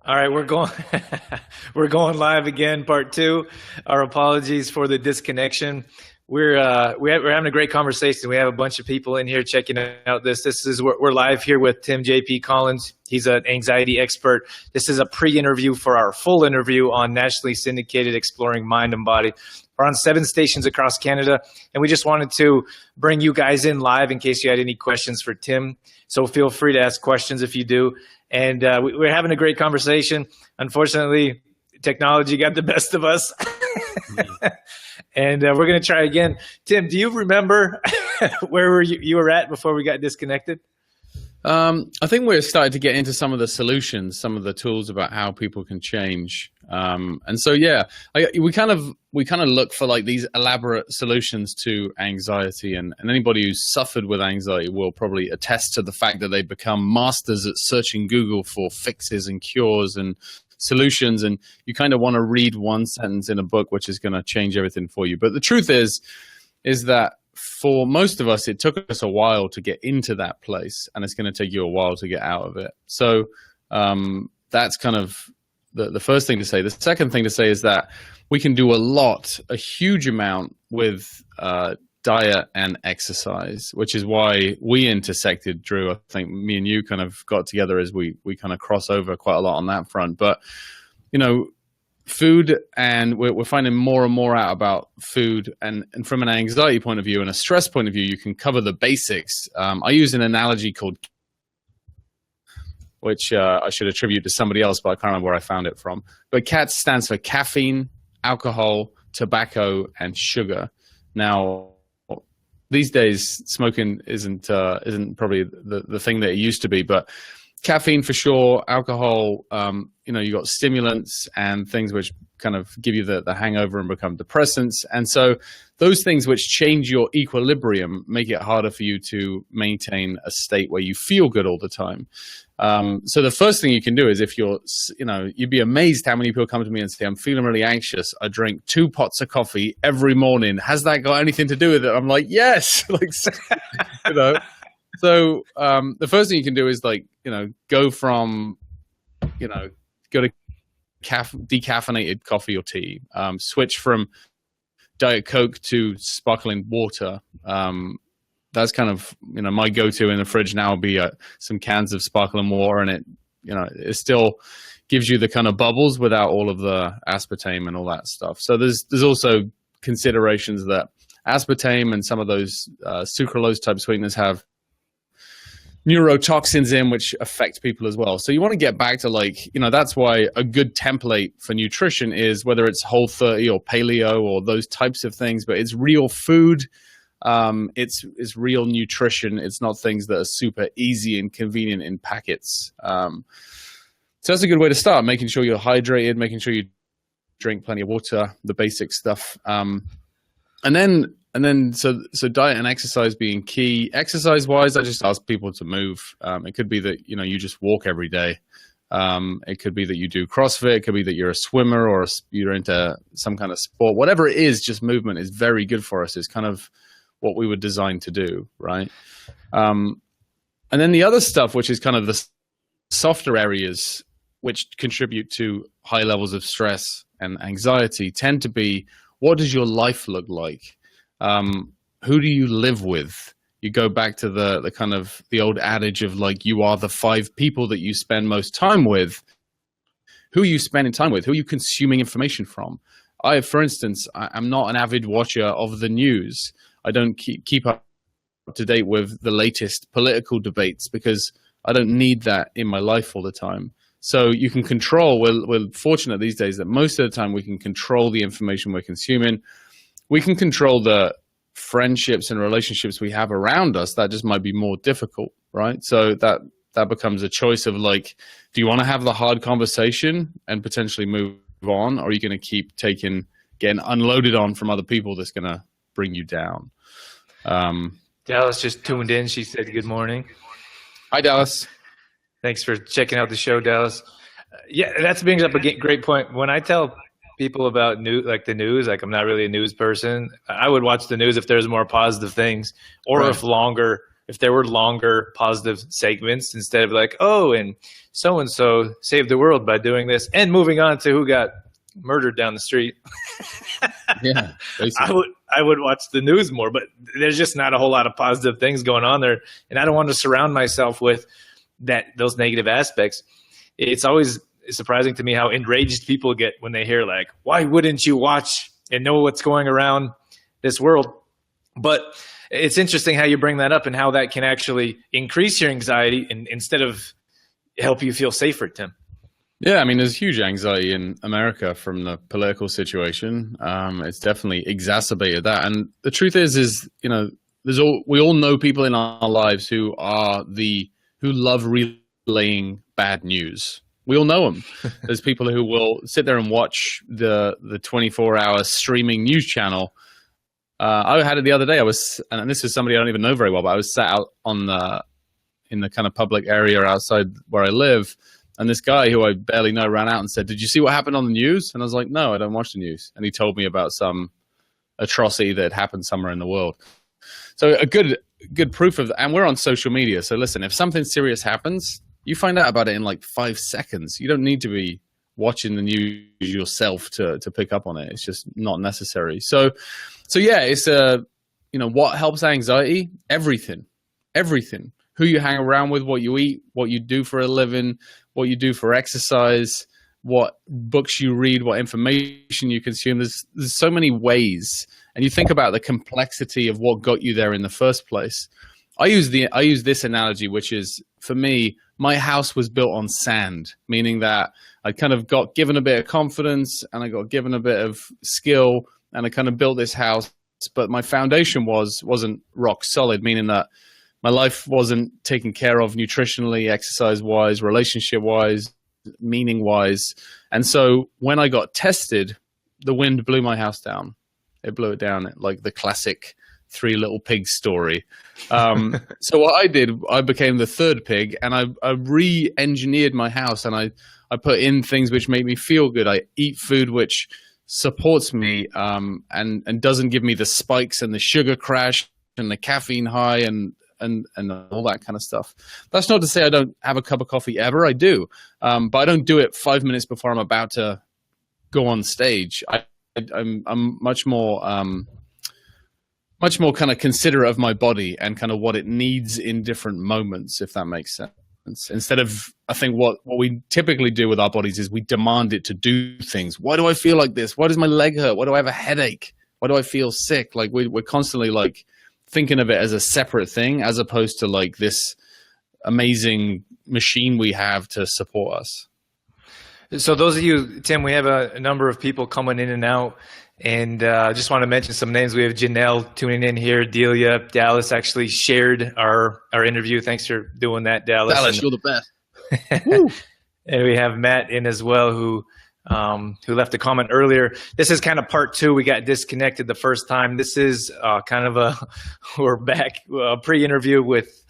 All right, we're going we're going live again, part two. Our apologies for the disconnection. We're having a great conversation. We have a bunch of people in here checking out this. We're live here with Tim J.P. Collins. He's an anxiety expert. This is a pre-interview for our full interview on nationally syndicated Exploring Mind and Body. We're on 7 stations across Canada, and we just wanted to bring you guys in live in case you had any questions for Tim. So feel free to ask questions if you do. And we're having a great conversation. Unfortunately, technology got the best of us. And we're going to try again. Tim, do you remember where you were at before we got disconnected? I think we're starting to get into some of the solutions, some of the tools about how people can change. And so, yeah, we kind of look for like these elaborate solutions to anxiety, and anybody who's suffered with anxiety will probably attest to the fact that they become masters at searching Google for fixes and cures and solutions. And you kind of want to read one sentence in a book, which is going to change everything for you. But the truth is that for most of us, it took us a while to get into that place, and it's going to take you a while to get out of it. So that's kind of the first thing to say. The second thing to say is that we can do a huge amount with diet and exercise, which is why we intersected, Drew. I think me and you kind of got together as we kind of cross over quite a lot on that front. But, you know, food, and we're finding more and more out about food, and from an anxiety point of view and a stress point of view, you can cover the basics. I use an analogy called, which I should attribute to somebody else, but I can't remember where I found it from. But CAT stands for caffeine, alcohol, tobacco, and sugar. Now, these days, smoking isn't probably the thing that it used to be, but caffeine for sure, alcohol, you got stimulants and things which kind of give you the hangover and become depressants. And so those things which change your equilibrium make it harder for you to maintain a state where you feel good all the time. So the first thing you can do is, if you'd be amazed how many people come to me and say, I'm feeling really anxious. I drink 2 pots of coffee every morning. Has that got anything to do with it? I'm like, yes. So the first thing you can do is go to decaffeinated coffee or tea, switch from Diet Coke to sparkling water. That's kind of, my go-to in the fridge now would be some cans of sparkling water, and it still gives you the kind of bubbles without all of the aspartame and all that stuff. So there's also considerations that aspartame and some of those sucralose type sweeteners have neurotoxins in, which affect people as well. So you want to get back to that's why a good template for nutrition is, whether it's Whole30 or paleo or those types of things, but it's real food. It's real nutrition. It's not things that are super easy and convenient in packets. So that's a good way to start, making sure you're hydrated, making sure you drink plenty of water, the basic stuff. And then so diet and exercise being key. Exercise wise, I just ask people to move. It could be that, you just walk every day. It could be that you do CrossFit. It could be that you're a swimmer or you're into some kind of sport. Whatever it is, just movement is very good for us. It's kind of what we were designed to do, right? And then the other stuff, which is kind of the softer areas which contribute to high levels of stress and anxiety, tend to be, what does your life look like? Who do you live with? You go back to the kind of the old adage of you are the 5 people that you spend most time with. Who are you spending time with? Who are you consuming information from? For instance, I'm not an avid watcher of the news. I don't keep up to date with the latest political debates because I don't need that in my life all the time. So you can control, we're fortunate these days that most of the time we can control the information we're consuming. We can control the friendships and relationships we have around us. That just might be more difficult, right? So that becomes a choice of do you want to have the hard conversation and potentially move on? Or are you going to keep getting unloaded on from other people that's going to bring you down? Dallas just tuned in. She said, good morning. Hi, Dallas. Thanks for checking out the show, Dallas. Yeah, that brings up a great point. When I tell people about the news, I'm not really a news person. I would watch the news if there's more positive things, or right. if longer if there were longer positive segments instead of like, oh, and so saved the world by doing this, and moving on to who got murdered down the street. Yeah, I basically. would watch the news more, but there's just not a whole lot of positive things going on there, and I don't want to surround myself with those negative aspects. It's always surprising to me how enraged people get when they hear like, why wouldn't you watch and know what's going around this world? But it's interesting how you bring that up and how that can actually increase your anxiety instead of help you feel safer, Tim. Yeah, I mean, there's huge anxiety in America from the political situation. It's definitely exacerbated that. And the truth is, you know, we all know people in our lives who love relaying bad news. We all know them. There's people who will sit there and watch the 24-hour streaming news channel. I had it the other day. And this is somebody I don't even know very well, but I was sat out in the kind of public area outside where I live. And this guy who I barely know ran out and said, "Did you see what happened on the news?" And I was like, "No, I don't watch the news." And he told me about some atrocity that happened somewhere in the world. So a good proof of that. And we're on social media. So listen, if something serious happens, you find out about it in like 5 seconds. You don't need to be watching the news yourself to pick up on it. It's just not necessary. So yeah, it's what helps anxiety? Everything. Who you hang around with, what you eat, what you do for a living, what you do for exercise, what books you read, what information you consume. There's so many ways. And you think about the complexity of what got you there in the first place. I use this analogy, which is, for me, my house was built on sand, meaning that I kind of got given a bit of confidence and I got given a bit of skill and I kind of built this house, but my foundation wasn't rock solid, meaning that my life wasn't taken care of nutritionally, exercise-wise, relationship-wise, meaning-wise. And so when I got tested, the wind blew my house down. It blew it down like the classic Three Little Pigs story. So what I did, I became the third pig, and I re-engineered my house, and I put in things which make me feel good. I eat food which supports me and doesn't give me the spikes and the sugar crash and the caffeine high and all that kind of stuff. That's not to say I don't have a cup of coffee ever. I do, but I don't do it 5 minutes before I'm about to go on stage. I'm much more kind of considerate of my body and kind of what it needs in different moments, if that makes sense. Instead of, I think what we typically do with our bodies is we demand it to do things. Why do I feel like this? Why does my leg hurt? Why do I have a headache? Why do I feel sick? Like we're constantly like thinking of it as a separate thing, as opposed to like this amazing machine we have to support us. So those of you, Tim, we have a number of people coming in and out, and I just want to mention some names. We have Janelle tuning in here, Delia, Dallas actually shared our interview. Thanks for doing that, Dallas. Dallas, you're the best. And we have Matt in as well, who left a comment earlier. This is kind of part two. We got disconnected the first time. This is kind of we're back, pre-interview with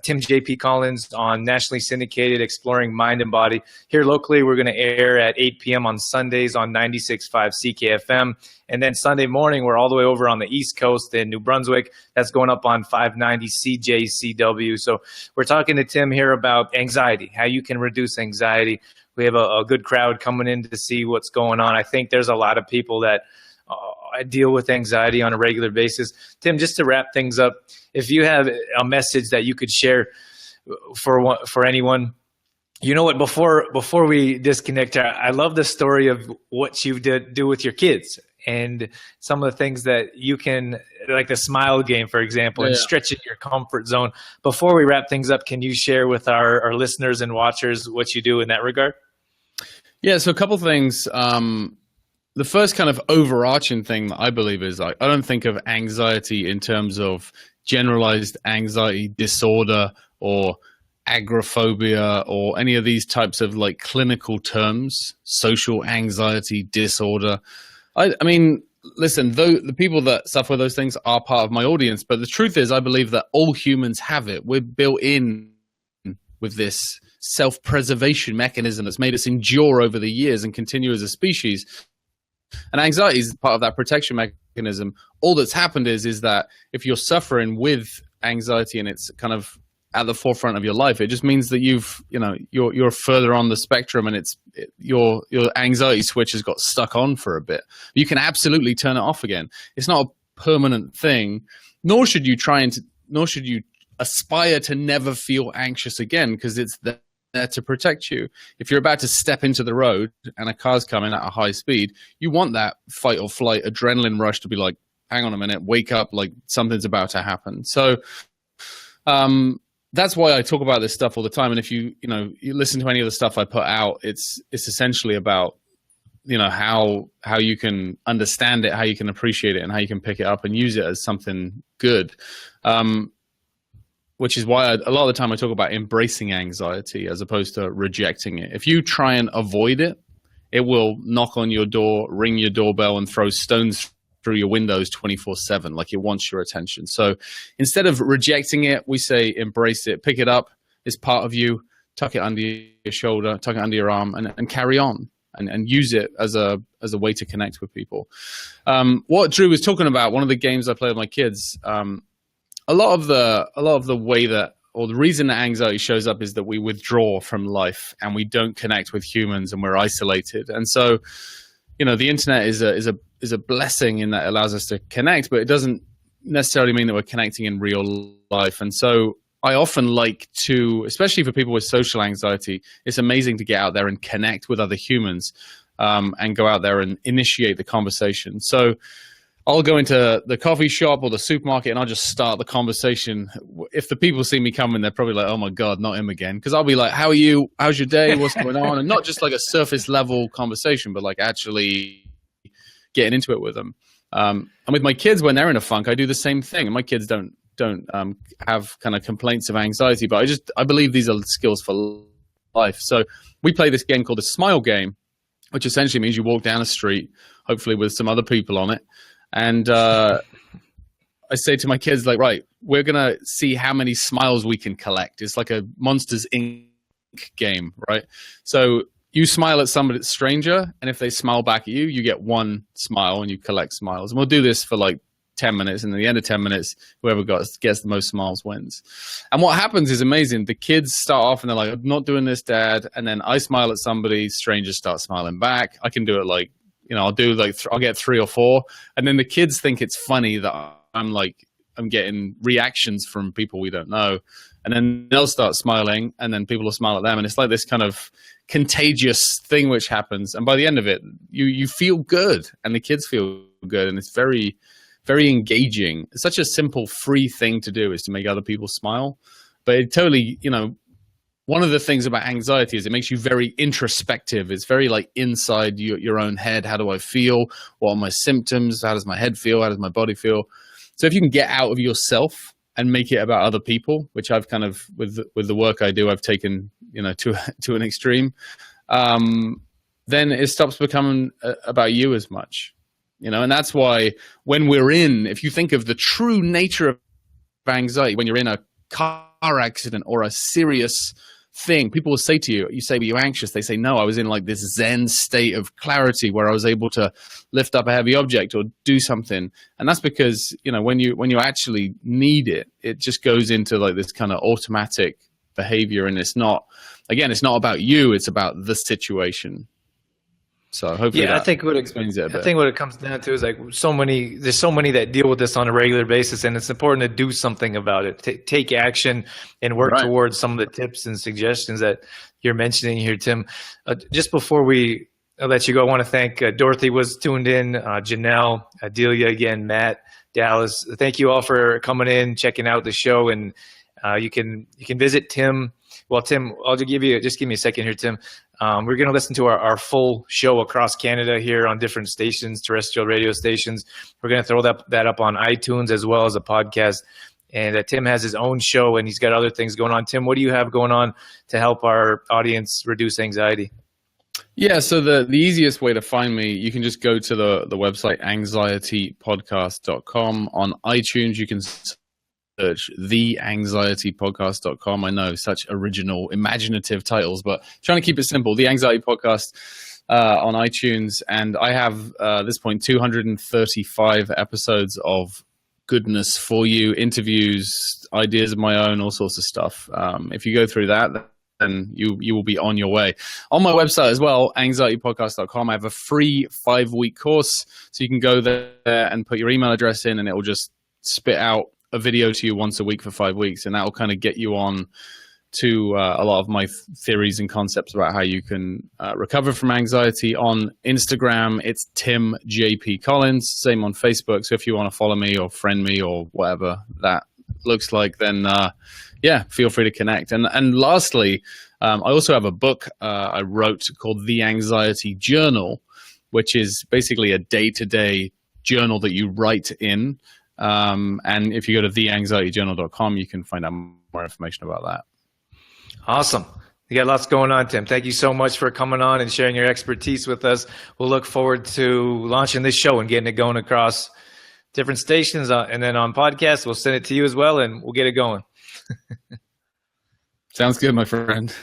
Tim J.P. Collins on nationally syndicated Exploring Mind and Body. Here locally, we're going to air at 8 p.m. on Sundays on 96.5 CKFM. And then Sunday morning, we're all the way over on the East Coast in New Brunswick. That's going up on 590 CJCW. So we're talking to Tim here about anxiety, how you can reduce anxiety. We have a good crowd coming in to see what's going on. I think there's a lot of people that deal with anxiety on a regular basis. Tim, just to wrap things up, if you have a message that you could share for anyone, you know what, before we disconnect, I love the story of what you do with your kids and some of the things that you can, like the smile game, for example, and stretching your comfort zone. Before we wrap things up, can you share with our listeners and watchers what you do in that regard? Yeah, so a couple things. The first kind of overarching thing that I believe is I don't think of anxiety in terms of generalized anxiety disorder or agoraphobia or any of these types of like clinical terms, social anxiety disorder. I mean, listen, though the people that suffer those things are part of my audience, but the truth is I believe that all humans have it. We're built in with this self-preservation mechanism that's made us endure over the years and continue as a species. And anxiety is part of that protection mechanism. All that's happened is that if you're suffering with anxiety and it's kind of at the forefront of your life, it just means that you're further on the spectrum, and your anxiety switch has got stuck on for a bit. You can absolutely turn it off again. It's not a permanent thing, nor should you aspire to never feel anxious again, because it's there to protect you. If you're about to step into the road and a car's coming at a high speed, you want that fight or flight adrenaline rush to be like, hang on a minute, wake up, like something's about to happen. So that's why I talk about this stuff all the time. And if you listen to any of the stuff I put out, it's essentially about, how you can understand it, how you can appreciate it, and how you can pick it up and use it as something good. Which is why a lot of the time I talk about embracing anxiety as opposed to rejecting it. If you try and avoid it, it will knock on your door, ring your doorbell, and throw stones through your windows 24/7, like it wants your attention. So instead of rejecting it, we say embrace it, pick it up, it's part of you, tuck it under your shoulder, tuck it under your arm, and carry on and use it as a way to connect with people. What Drew was talking about, one of the games I play with my kids, a lot of the way that, or the reason that anxiety shows up is that we withdraw from life and we don't connect with humans and we're isolated. And so, the internet is a blessing in that it allows us to connect, but it doesn't necessarily mean that we're connecting in real life. And so I often like to, especially for people with social anxiety, it's amazing to get out there and connect with other humans, and go out there and initiate the conversation. So I'll go into the coffee shop or the supermarket and I'll just start the conversation. If the people see me coming, they're probably like, oh my God, not him again. Because I'll be like, how are you? How's your day? What's going on? And not just like a surface level conversation, but like actually getting into it with them. And with my kids, when they're in a funk, I do the same thing. And my kids don't have kind of complaints of anxiety, but I believe these are skills for life. So we play this game called the Smile Game, which essentially means you walk down a street, hopefully with some other people on it. And I say to my kids, like, right, we're going to see how many smiles we can collect. It's like a Monsters, Inc. game, right? So you smile at somebody, stranger, and if they smile back at you, you get one smile and you collect smiles. And we'll do this for like 10 minutes. And at the end of 10 minutes, whoever gets the most smiles wins. And what happens is amazing. The kids start off and they're like, I'm not doing this, Dad. And then I smile at somebody, strangers start smiling back. I can do it like, I'll do like, I'll get 3 or 4. And then the kids think it's funny that I'm getting reactions from people we don't know. And then they'll start smiling and then people will smile at them. And it's like this kind of contagious thing which happens. And by the end of it, you feel good and the kids feel good. And it's very, very engaging. It's such a simple, free thing to do, is to make other people smile. But it totally, one of the things about anxiety is it makes you very introspective. It's very like inside your own head. How do I feel? What are my symptoms? How does my head feel? How does my body feel? So if you can get out of yourself and make it about other people, which I've kind of, with the work I do, I've taken, to an extreme, then it stops becoming about you as much, and that's why when if you think of the true nature of anxiety, when you're in a car accident or a serious thing, people will say to you, were you anxious? They say, no, I was in like this Zen state of clarity where I was able to lift up a heavy object or do something. And that's because, when you actually need it, it just goes into like this kind of automatic behavior. And it's not about you, it's about the situation. So hopefully, I think what explains it a bit. I think what it comes down to is like there's so many that deal with this on a regular basis, and it's important to do something about it. Take action and work towards some of the tips and suggestions that you're mentioning here, Tim. Just before we let you go, I want to thank Dorothy was tuned in, Janelle, Delia again, Matt, Dallas. Thank you all for coming in, checking out the show, and you can visit Tim. Well, Tim, I'll give me a second here, Tim. We're going to listen to our full show across Canada here on different stations, terrestrial radio stations. We're going to throw that up on iTunes as well as a podcast. And Tim has his own show, and he's got other things going on. Tim, what do you have going on to help our audience reduce anxiety? Yeah, so the easiest way to find me, you can just go to the website anxietypodcast.com. On iTunes, you can search theanxietypodcast.com. I know, such original, imaginative titles, but trying to keep it simple. The Anxiety Podcast on iTunes, and I have at this point 235 episodes of goodness for you, interviews, ideas of my own, all sorts of stuff. If you go through that, then you will be on your way. On my website as well, anxietypodcast.com, I have a free 5-week course. So you can go there and put your email address in, and it will just spit out a video to you once a week for 5 weeks. And that will kind of get you on to a lot of my theories and concepts about how you can recover from anxiety. On Instagram, it's Tim JP Collins. Same on Facebook. So if you want to follow me or friend me or whatever that looks like, then yeah, feel free to connect. And lastly, I also have a book I wrote called The Anxiety Journal, which is basically a day-to-day journal that you write in. And if you go to theanxietyjournal.com, you can find out more information about that. Awesome. You got lots going on, Tim. Thank you so much for coming on and sharing your expertise with us. We'll look forward to launching this show and getting it going across different stations. And then on podcasts, we'll send it to you as well, and we'll get it going. Sounds good, my friend.